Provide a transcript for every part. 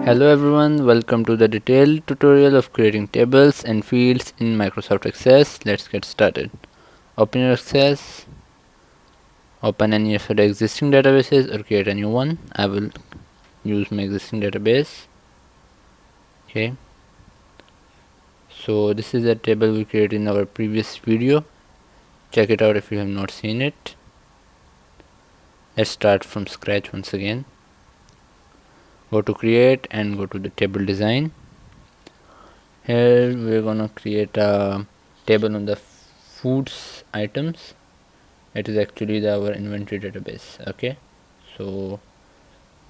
Hello everyone, welcome to the detailed tutorial of creating tables and fields in Microsoft Access. Let's get started. Open your Access, open any of the existing databases or create a new one. I will use my existing database. Okay, so this is a table we created in our previous video. Check it out if you have not seen it. Let's start from scratch once again. Go to create and go to the table design. Here we're gonna create a table on the foods items. It is actually our inventory database. Okay, so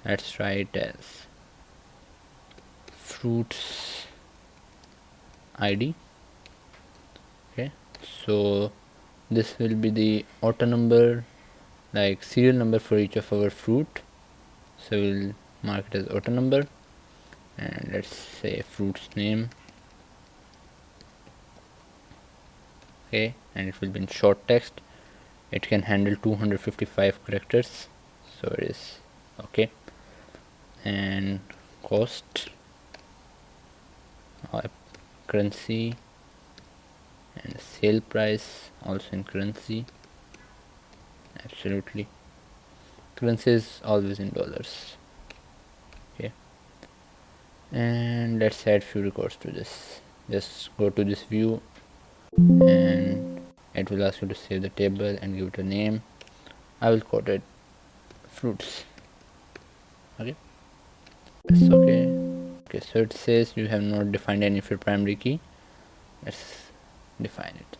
let's try it as fruits id. Okay, so this will be the auto number, like serial number for each of our fruit, so we'll mark it as auto number, and let's say fruits name. Okay, and it will be in short text. It can handle 255 characters, so it is okay. And cost, currency, and sale price also in currency. Absolutely, currency is always in dollars. Okay, and let's add few records to this. Just go to this view and it will ask you to save the table and give it a name. I will call it fruits. Okay, yes, okay, so it says you have not defined any of your primary key. Let's define it.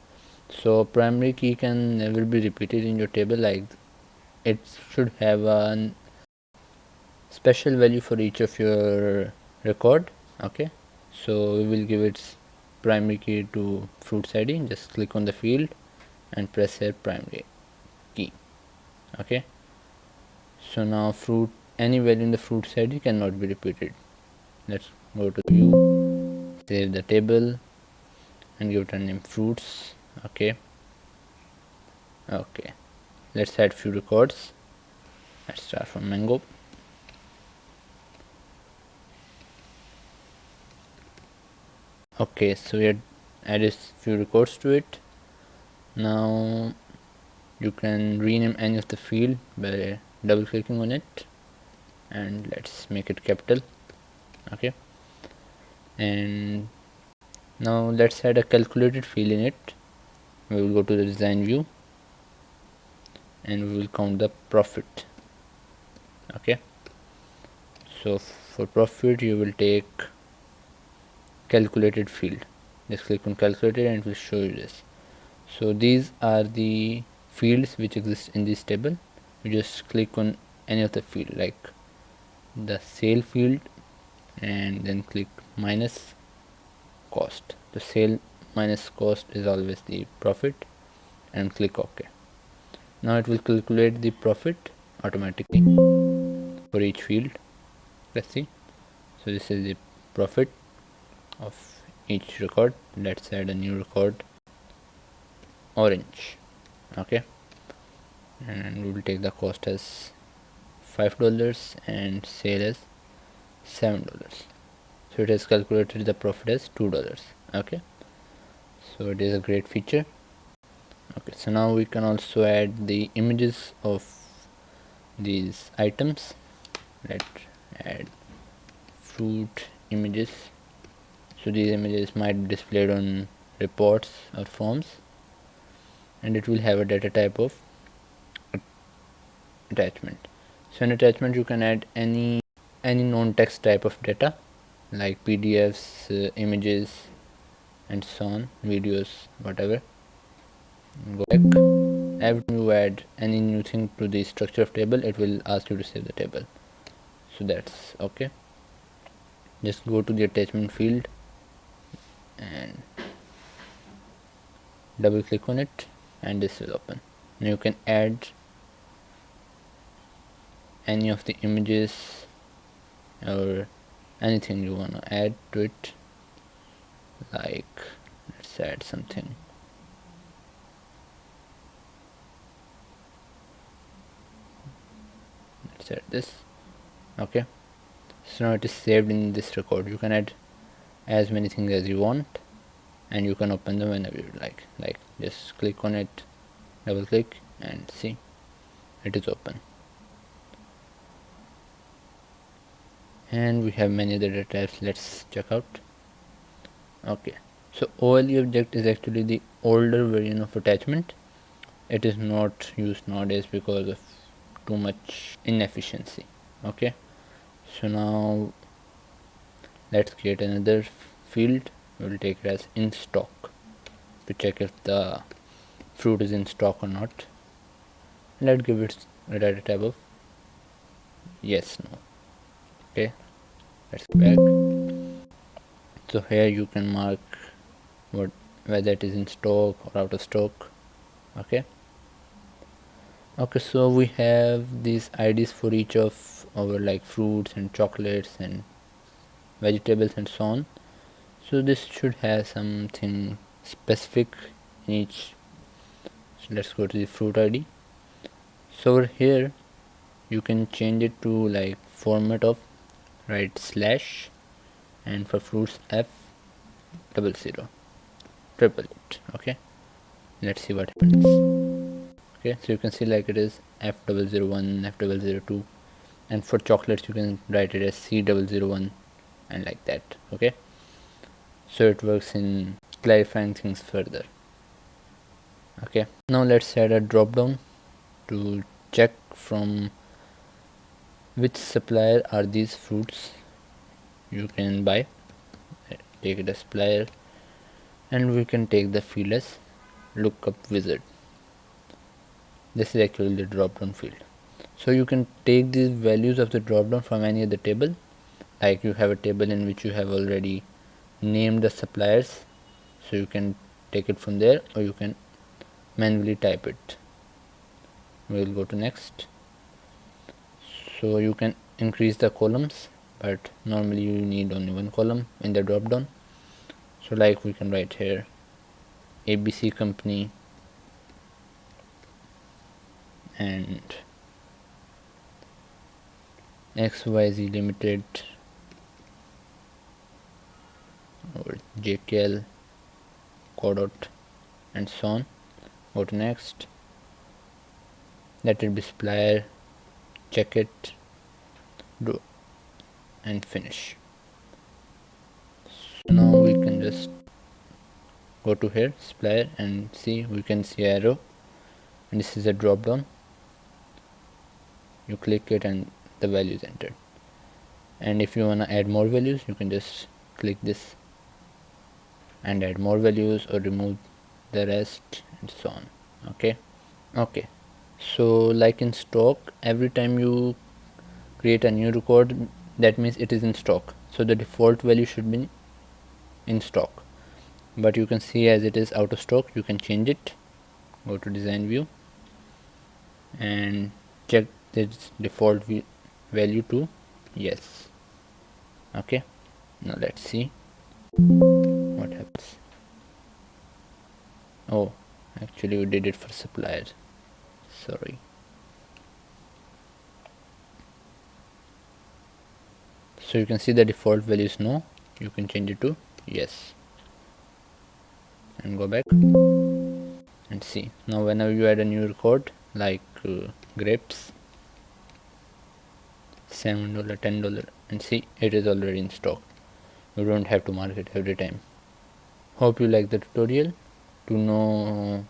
So primary key can never be repeated in your table, like it should have a special value for each of your record. Okay, so we will give its primary key to fruits id. Just click on the field and press here primary key. Okay, so now fruit, any value in the fruits id cannot be repeated. Let's go to view, save the table and give it a name fruits. Okay, let's add few records. Let's start from mango. Okay, so we had added few records to it. Now you can rename any of the field by double clicking on it, and let's make it capital. Okay, and now let's add a calculated field in it. We will go to the design view and we will count the profit. Okay, so for profit you will take calculated field. Just click on calculated and it will show you this. So these are the fields which exist in this table. You just click on any of the field, like the sale field, and then click minus cost. The sale minus cost is always the profit, and click OK. Now it will calculate the profit automatically for each field. Let's see. So this is the profit of each record. Let's add a new record, orange. Okay, and we will take the cost as $5 and sale as $7. So it has calculated the profit as $2. Okay, so it is a great feature. Okay, so now we can also add the images of these items. Let's add fruit images. So these images might be displayed on reports or forms, and it will have a data type of attachment. So in attachment you can add any non-text type of data, like PDFs, images, and so on, videos, whatever. Go back. Every time you add any new thing to the structure of table, it will ask you to save the table. So that's okay. Just go to the attachment field and double click on it, and this will open. Now you can add any of the images or anything you want to add to it. Like let's add something. Let's add this. Okay, So now it is saved in this record. You can add as many things as you want, and you can open them whenever you like just click on it, double click, and see, it is open. And we have many other data types. Let's check out. Okay, so OLE object is actually the older version of attachment. It is not used nowadays because of too much inefficiency. Okay, so now let's create another field. We'll take it as in stock to check if the fruit is in stock or not. Let's give it a data type of yes, no. Okay, let's go back. So here you can mark whether it is in stock or out of stock. Okay, so we have these IDs for each of our fruits and chocolates and vegetables and so on. So this should have something specific in each. So let's go to the fruit ID. So over here you can change it to format of /, and for fruits F00 888. Okay, let's see what happens. Okay, so you can see it is F001, F002, and for chocolates you can write it as C001 and like that. Okay, so it works in clarifying things further. Okay, now let's add a drop down to check from which supplier are these fruits you can buy. Take it as supplier, and we can take the field as lookup wizard. This is actually the drop down field. So you can take these values of the drop down from any other table. Like you have a table in which you have already named the suppliers, so you can take it from there, or you can manually type it. We will go to next. So you can increase the columns, but normally you need only one column in the drop down. So we can write here ABC company and XYZ limited or JKL codot and so on. Go to next. Let it be supplier, check it, do, and finish. So now we can just go to here, supplier, and see, we can see arrow, and this is a drop down. You click it and the value is entered. And if you want to add more values, you can just click this and add more values or remove the rest and so on. Okay, so in stock, every time you create a new record, that means it is in stock, so the default value should be in stock. But you can see as it is out of stock, you can change it. Go to design view and check this default value to yes. Okay, now let's see what happens. Oh, actually we did it for suppliers, sorry. So you can see the default value is no. You can change it to yes and go back and see. Now whenever you add a new record grapes, $7, $10, and see, it is already in stock. You don't have to mark it every time. Hope you like the tutorial. To know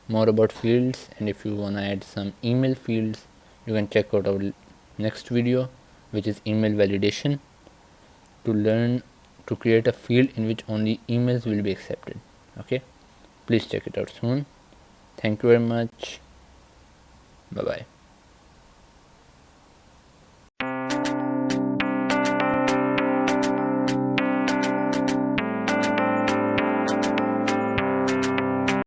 more about fields, and if you want to add some email fields, you can check out our next video, which is email validation, to learn to create a field in which only emails will be accepted. Okay, please check it out soon. Thank you very much. Bye bye.